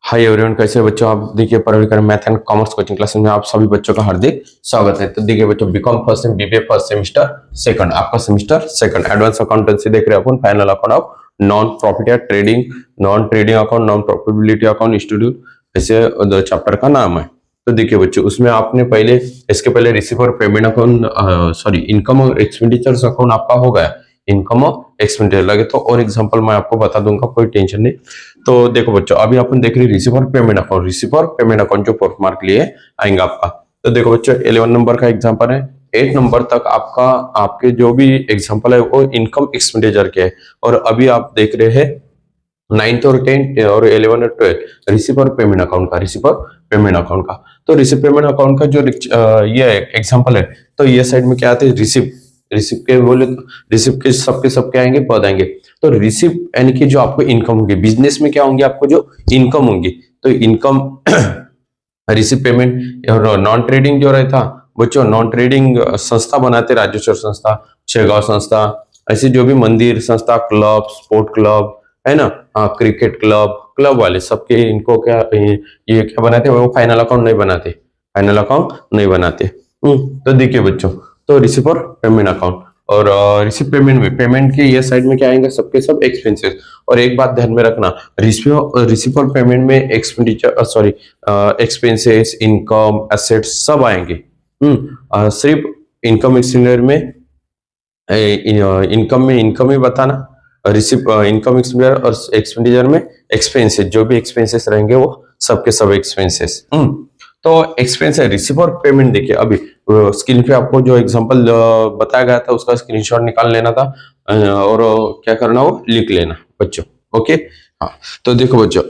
Hi everyone, कैसे हो बच्चों। आप देखिए Parvikar math and commerce coaching classes में आप सभी बच्चों का हार्दिक स्वागत है। तो देखिए बच्चों, BCom first sem, BBA first semester second, आपका सेमेस्टर सेकंड एडवांस अकाउंटेंसी देख रहे हैं अपन। Final account of non profit या trading, non trading account, non profitability account institute, ऐसे चैप्टर का नाम है। तो देखिए बच्चों, उसमें आपने पहले इसके पहले रिसीव और पेमेंट अकाउंट, सॉरी इनकम और एक्सपेंडिचर्स अकाउंट आपका हो गया। इनकम और एक्सपेंडिचर लगे तो और एग्जांपल मैं आपको बता दूंगा, कोई टेंशन नहीं। तो देखो बच्चों, अभी अपन देख रहे हैं रिसीव और पेमेंट अकाउंट। रिसीव और पेमेंट अकाउंट जो 4 मार्क लिए आएंगे आपका। तो देखो बच्चों, 11 नंबर का एग्जांपल है। 8 नंबर तक आपका, आपके जो भी एग्जांपल है वो इनकम एक्सपेंडिचर के है। और अभी आप देख रहे हैं 9th और 10th और 11 और 12 रिसीव और पेमेंट अकाउंट का, रिसीव और पेमेंट अकाउंट का। तो रिसीव पेमेंट अकाउंट का जो ये एग्जांपल है, तो ये साइड में क्या आते हैं, रिसीव। रिसीव के बोले तो रिसीव के सबके आएंगे, पद आएंगे। तो रिसीव यानी कि जो आपको इनकम होगी, बिजनेस में क्या होंगे, आपको जो इनकम होंगी, तो इनकम रिसीव पेमेंट। और नॉन ट्रेडिंग जो रहता बच्चों, नॉन ट्रेडिंग संस्था बनाते, राज्योत्सव संस्था, शेगांव संस्था, ऐसे जो भी मंदिर संस्था, क्लब, स्पोर्ट क्लब है ना, क्रिकेट क्लब, क्लब वाले सबके इनको क्या ये क्या बनाते हैं, वो फाइनल अकाउंट नहीं बनाते, फाइनल अकाउंट नहीं बनाते। तो देखिए बच्चों, तो रिसीव और पेमेंट अकाउंट, और रिसीव पेमेंट में, पेमेंट के ये साइड में क्या आएंगे, सबके सब एक्सपेंसेस। और एक बात ध्यान में रखना, रिसीव और पेमेंट में expenditure, sorry expenses, income, assets सब आएंगे। सिर्फ इनकम एक्सपेंडिचर में, इनकम में इनकम ही बताना, रिसिप इनकम एक्सपेंडिचर, और एक्सपेंडिचर में एक्सपेंसेस, जो भी एक्सपेंसेस रहेंगे वो सबके सब एक्सपेंसेस। तो एक्सपेंस है, रिसिप और पेमेंट। देखिए अभी स्क्रीन पे आपको जो एग्जांपल बताया गया था उसका स्क्रीनशॉट निकाल लेना था, और क्या करना, वो लिख लेना बच्चों। ओके, हाँ। तो देखो बच्चों,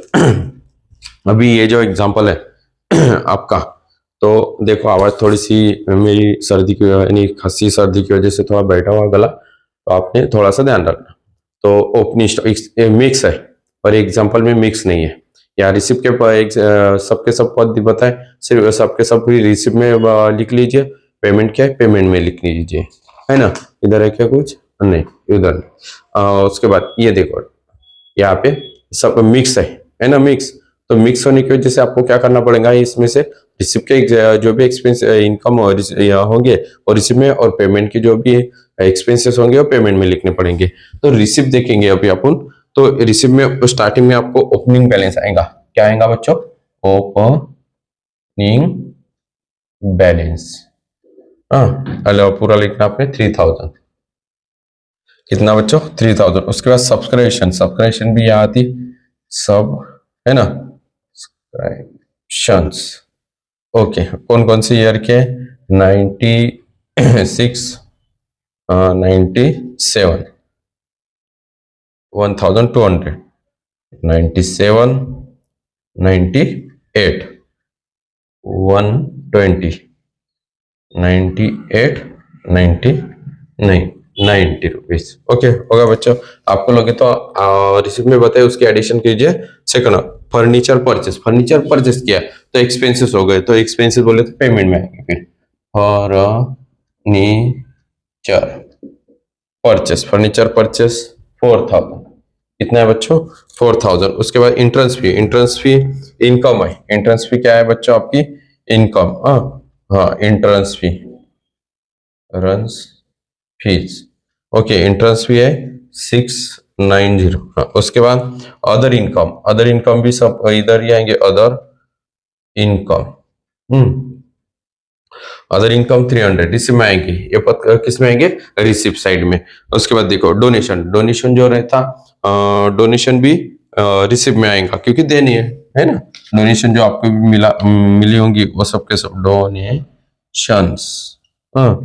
अभी ये जो एग्जांपल है आपका, तो देखो आवाज थोड़ी सी, मेरी सर्दी की यानी खांसी सर्दी की वजह से थोड़ा बैठा हुआ गला, तो आपने थोड़ा सा ध्यान रखना। तो ओपनिंग मिक्स है, और एग्जांपल में मिक्स नहीं है। या रिसिप के सबके सब पद बताए, सिर्फ सबके सब रिसिप में लिख लीजिए। पेमेंट क्या है, पेमेंट में लिख लीजिए, है ना। इधर है क्या कुछ, नहीं इधर नहीं। उसके बाद ये देखो, यहाँ पे सब मिक्स है ना, मिक्स। तो मिक्स होने की वजह से आपको क्या करना पड़ेगा, इसमें से रिसिप के जो भी एक्सपेंस, इनकम और होंगे, और रिसिप में, और पेमेंट के जो भी एक्सपेंसेस होंगे वो पेमेंट में लिखने पड़ेंगे। तो रिसिप देखेंगे अभी अपन। तो रिसिप में स्टार्टिंग में आपको ओपनिंग बैलेंस आएगा। क्या आएगा बच्चों, ओपनिंग बैलेंस। हाँ, हेलो, पूरा लिखना आपने 3000। कितना बच्चों, 3000। उसके बाद सब्सक्रिप्शन, सब्सक्रिप्शन भी यहाँ आती, सब है ना, सब्सक्रिप्शंस। ओके, कौन कौन से ईयर के, 96, 97, 1200, 97, 98, 120, 98, 99, 90 रुपीज। ओके होगा बच्चों। आपको लगे तो रिसिप्ट में बताए, उसकी एडिशन कीजिए। Second, furniture purchase, furniture purchase किया तो एक्सपेंसेस हो गए, तो एक्सपेंसेस बोले तो पेमेंट में आएंगे फिर। Furniture purchase, furniture purchase 4000। कितना है बच्चों, 4000। उसके बाद entrance fee, entrance fee income है। इंट्रेंस फी क्या है बच्चों, आपकी इनकम। हाँ हाँ, entrance fee, runs fees. Okay, entrance fee है 690। हाँ, उसके बाद अदर इनकम, अदर इनकम भी सब इधर ही आएंगे, अदर इनकम। अदर इनकम 300 इसमें आएंगे। ये पद किस में आएंगे, रिसिप्ट साइड में। उसके बाद देखो डोनेशन, डोनेशन जो रहता, डोनेशन भी रिसिप्ट में आएगा, क्योंकि देनी है ना। डोनेशन जो आपको मिली होंगी वो सबके सब डोनेशंस। हाँ,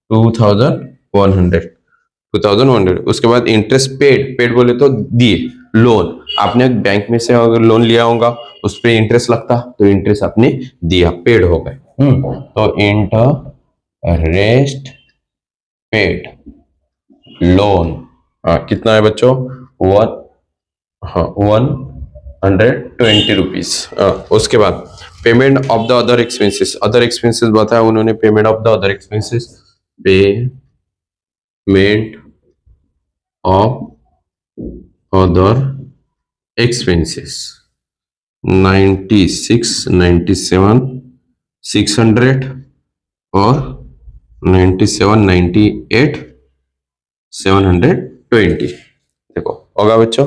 2100, 2100। उसके बाद इंटरेस्ट पेड, पेड बोले तो दिए, लोन। आपने बैंक में से अगर लोन लिया होगा, उस पर इंटरेस्ट लगता, तो इंटरेस्ट आपने दिया, पेड हो गए। तो इंटरेस्ट पेड, लोन। कितना है बच्चों, वन, हाँ 120 रुपीज। उसके बाद payment of the other expenses, other expenses बताया उन्होंने, payment of the other expenses, payment of other expenses. 96, 97, 600 और 97, 98, 720। देखो होगा बच्चों।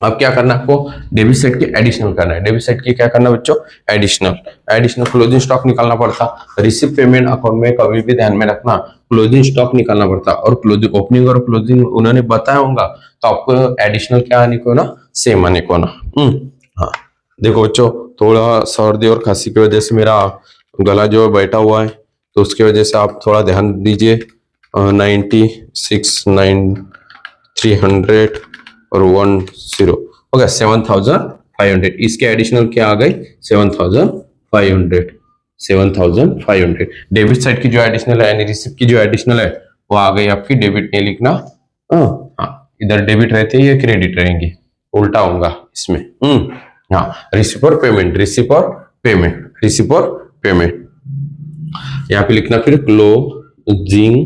अब क्या करना है आपको, डेबिट साइड की एडिशनल करना है। डेबिट साइड की क्या करना है बच्चों, एडिशनल। एडिशनल क्लोजिंग स्टॉक निकालना पड़ता। रिसिप्ट पेमेंट अकाउंट में कभी भी ध्यान में रखना क्लोजिंग स्टॉक निकालना पड़ता, और क्लोजिंग ओपनिंग और क्लोजिंग उन्होंने बताया होगा, तो आपको एडिशनल क्या आने को ना, सेम आने को ना। हाँ देखो बच्चों, थोड़ा सर्दी और खांसी की वजह से मेरा गला जो है बैठा हुआ है, तो उसकी वजह से आप थोड़ा ध्यान दीजिए। 96, 300 और 10 हो गया 7500। इसके एडिशनल क्या आ गई, 7500। 7500 डेबिट साइड की जो एडिशनल है, यानी रिसिप्ट की जो एडिशनल है, वो आ गई आपकी। डेबिट नहीं लिखना, हाँ इधर डेबिट रहते हैं, ये क्रेडिट रहेंगे, उल्टा होगा इसमें। हाँ रिसिप्ट और पेमेंट, रिसिप्ट और पेमेंट, रिसिप्ट और पेमेंट। यहाँ पे लिखना फिर क्लोजिंग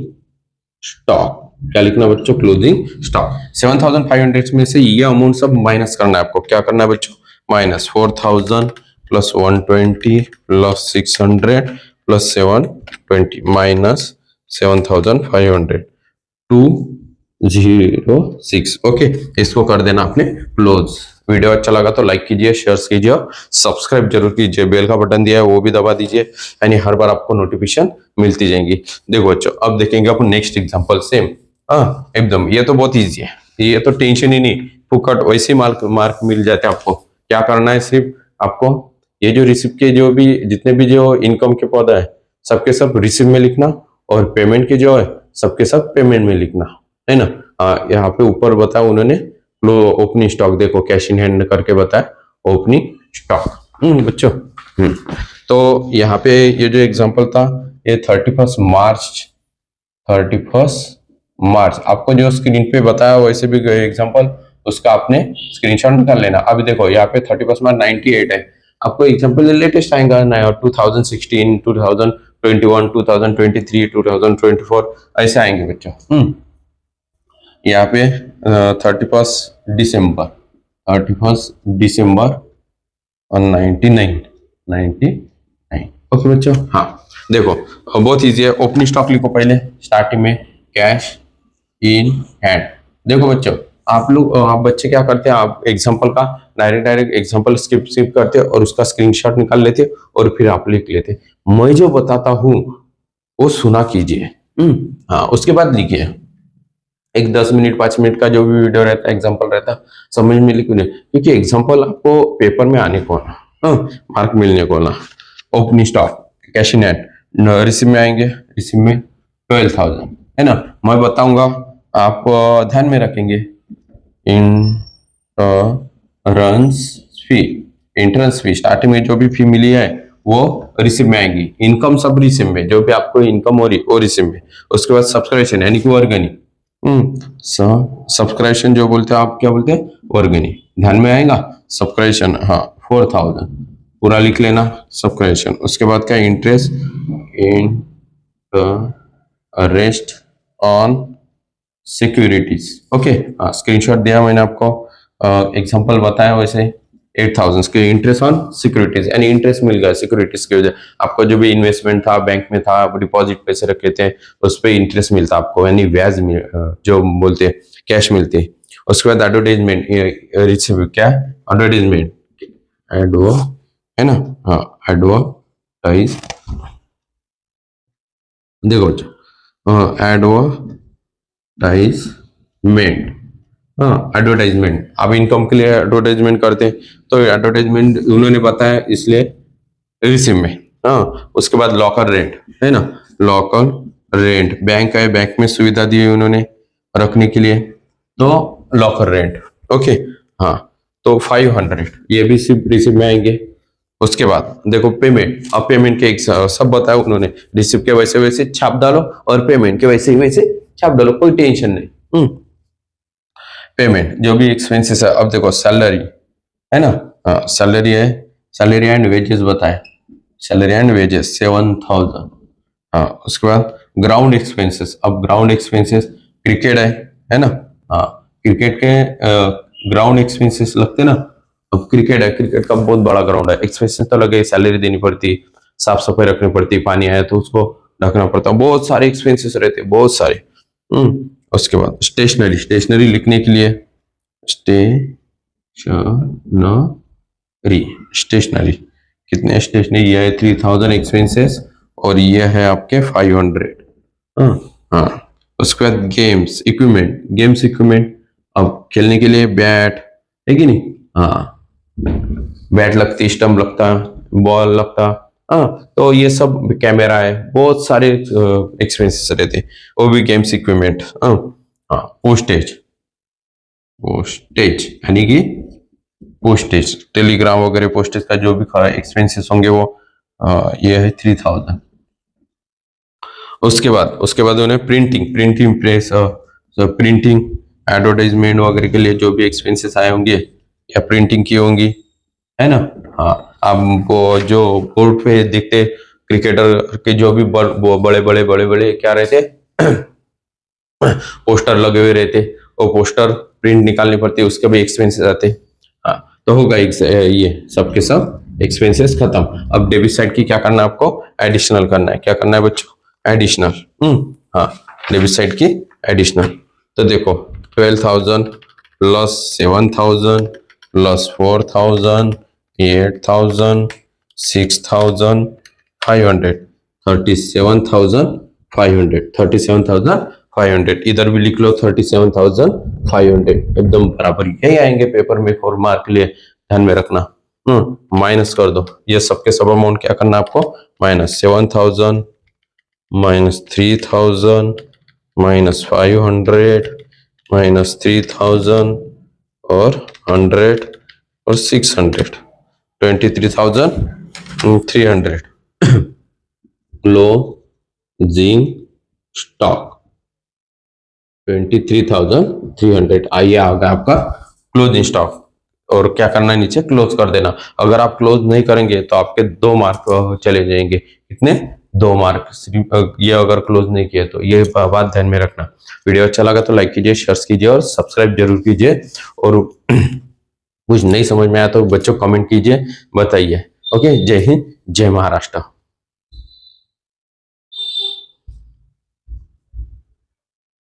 स्टॉक। क्या लिखना बच्चों, क्लोजिंग स्टॉक। 7500 में से ये अमाउंट सब माइनस करना है आपको। क्या करना है बच्चों, minus 4000 plus 120 plus 600 plus 720 minus 7500 206। Okay, इसको कर देना आपने क्लोज। वीडियो अच्छा लगा तो लाइक कीजिए, शेयर कीजिए और सब्सक्राइब जरूर कीजिए। बेल का बटन दिया है वो भी दबा दीजिए, यानी हर बार आपको नोटिफिकेशन मिलती जाएंगी। देखो बच्चों, अब देखेंगे अपन नेक्स्ट एग्जांपल सेम। एकदम ये तो बहुत इजी है, ये तो टेंशन ही नहीं, फुकट वैसे मार्क मार्क मिल जाते हैं आपको। क्या करना है, सिर्फ आपको ये जो रिसिप्ट के जो भी जितने भी जो इनकम के पद है, सबके सब रिसिप्ट में लिखना, और पेमेंट के जो है सबके सब पेमेंट में लिखना है ना। यहाँ पे ऊपर बताया उन्होंने ओपनिंग स्टॉक, देखो कैश इन हैंड करके बताया ओपनिंग स्टॉक। बच्चों तो यहाँ पे ये जो एग्जांपल था, ये 31 मार्च आपको जो स्क्रीन पे बताया वैसे भी एग्जांपल, उसका आपने स्क्रीनशॉट निकाल लेना। अभी देखो यहाँ पे 31 मार्च 98 है, आपको एग्जांपल लेटेस्ट आएगा ना, 2016, 2021, 2023, 2024 ऐसे आएंगे बच्चों। यहाँ पे 31 दिसंबर और 99। ओके बच्चों, हाँ देखो बहुत इजी है। ओपनिंग स्टॉक लिखो पहले स्टार्टिंग में, कैश इन हैंड। देखो बच्चों, आप बच्चे क्या करते हैं, आप एग्जांपल का डायरेक्ट एग्जांपल स्किप करते हैं और उसका स्क्रीनशॉट निकाल लेते हैं और फिर आप लिख लेते हैं। मैं जो बताता हूँ वो सुना कीजिए। हाँ उसके बाद लिखिए। एक 10 मिनट 5 मिनट का जो भी वीडियो रहता है, एग्जांपल रहता है, समझ में लिखो नहीं, क्योंकि एग्जांपल आपको पेपर में आने को ना, मार्क मिलने को ना। Opening stock, cash in hand, receive में आएंगे, रिसीव में 12,000 है ना। मैं बताऊंगा, आप ध्यान में रखेंगे। इंट्रेंस फी स्टार्टिंग में जो भी फी मिली है वो रिसीव में आएंगी। इनकम सब रिसीव में, जो भी आपको इनकम हो रही वो रिसीव में। उसके बाद सब्सक्रिप्शन यानी कि वर्गनी, सब्सक्रिप्शन जो बोलते हैं आप, क्या बोलते हैं, वर्गनी, ध्यान में आएगा। सब्सक्रिप्शन, हाँ 4000 पूरा लिख लेना सब्सक्रिप्शन। उसके बाद क्या, interest rest on securities. Okay, screenshot दिया मैंने आपको, एग्जांपल बताया वैसे 8000 के इंटरेस्ट ऑन सिक्योरिटीज, यानी इंटरेस्ट मिल गया सिक्योरिटीज की वजह। आपको जो भी इन्वेस्टमेंट था बैंक में था, डिपॉजिट पैसे रखे थे, उस पर इंटरेस्ट मिलता आपको, यानी ब्याज जो बोलते हैं, कैश मिलती है। उसके बाद एडवर्टाइजमेंट, रिसीव क्या, एडवर्टाइजमेंट, एडवो है ना, हाँ एडवर्टाइज। देखो एडवर्टाइजमेंट, हाँ एडवर्टाइजमेंट, आप इनकम के लिए एडवर्टाइजमेंट करते हैं, तो एडवर्टाइजमेंट उन्होंने बताया इसलिए रिसीव में। हाँ उसके बाद लॉकर रेंट है ना, लॉकर रेंट, बैंक है, बैंक में सुविधा दी है उन्होंने रखने के लिए, तो लॉकर रेंट। ओके, हाँ तो 500 ये भी सिर्फ रिसीव में आएंगे। उसके बाद देखो पेमेंट, अब पेमेंट के सब बताया उन्होंने, रिसीव के वैसे वैसे छाप डालो और पेमेंट के वैसे ही वैसे छाप डालो, कोई टेंशन नहीं। पेमेंट जो भी एक्सपेंसेस है, अब देखो सैलरी है ना, सैलरी है, सैलरी एंड वेजेस बताए, सैलरी एंड वेजेस 7000। हाँ उसके बाद ग्राउंड एक्सपेंसेस, अब ग्राउंड एक्सपेंसेस क्रिकेट है ना, हाँ क्रिकेट के ग्राउंड एक्सपेंसेस लगते ना, अब क्रिकेट है, क्रिकेट का बहुत बड़ा ग्राउंड है, एक्सपेंसेस तो लगे, सैलरी देनी पड़ती, साफ सफाई रखनी पड़ती, पानी आया तो उसको ढकना पड़ता, बहुत सारे एक्सपेंसेस रहते, बहुत सारे। उसके बाद स्टेशनरी, स्टेशनरी लिखने के लिए स्टेशनरी कितने स्टेशनरी, ये है 3000 एक्सपेंसेस और ये है आपके 500। हाँ उसके बाद गेम्स इक्विपमेंट, गेम्स इक्विपमेंट, अब खेलने के लिए बैट है कि नहीं, हाँ बैट लगती, स्टंप लगता, बॉल लगता, हाँ तो ये सब, कैमरा है, बहुत सारे एक्सपेंसेस रहते, वो भी गेम्स इक्विपमेंट। हाँ पोस्टेज, पोस्टेज यानी कि पोस्टेज, टेलीग्राम वगैरह पोस्टेज का जो भी एक्सपेंसेस होंगे वो ये है 3000। उसके बाद उन्हें printing, printing press, printing advertisement वगैरह के लिए जो भी एक्सपेंसेस आए होंगे या प्रिंटिंग की होंगी, है ना। हाँ आप वो जो बोर्ड पे देखते क्रिकेटर के जो भी बड़े बड़े क्या रहते पोस्टर लगे हुए रहते, वो पोस्टर प्रिंट निकालनी पड़ती है, उसके भी एक्सपेंसेस आते। हाँ तो होगा ये सब के सब एक्सपेंसेस खत्म। अब डेबिट साइड की क्या करना है आपको, एडिशनल करना है। क्या करना है बच्चों, एडिशनल। हाँ डेबिट साइड की एडिशनल। तो देखो 12,000 प्लस 7,000 प्लस 4,000 8,000 6,500 37,500 इधर भी लिख लो 37,500 एकदम बराबर यही आएंगे पेपर में 4 मार्क के लिए, ध्यान में रखना। माइनस कर दो ये सबके सब अमाउंट, क्या करना आपको, माइनस 7,000 माइनस 3,000 माइनस 500 माइनस 3,000 और 100 और 600 23,300 क्लोजिंग स्टॉक 23,300 आइए आगे आपका क्लोजिंग स्टॉक। और क्या करना है, नीचे क्लोज कर देना। अगर आप क्लोज नहीं करेंगे तो आपके 2 मार्क चले जाएंगे। कितने, 2 मार्क। ये अगर क्लोज नहीं किए तो, ये बात ध्यान में रखना। वीडियो अच्छा लगा तो लाइक कीजिए, शेयर कीजिए और सब्सक्राइब जरूर कीजिए। और कुछ नहीं समझ में आया तो बच्चों कमेंट कीजिए, बताइए। ओके, जय हिंद, जय महाराष्ट्र।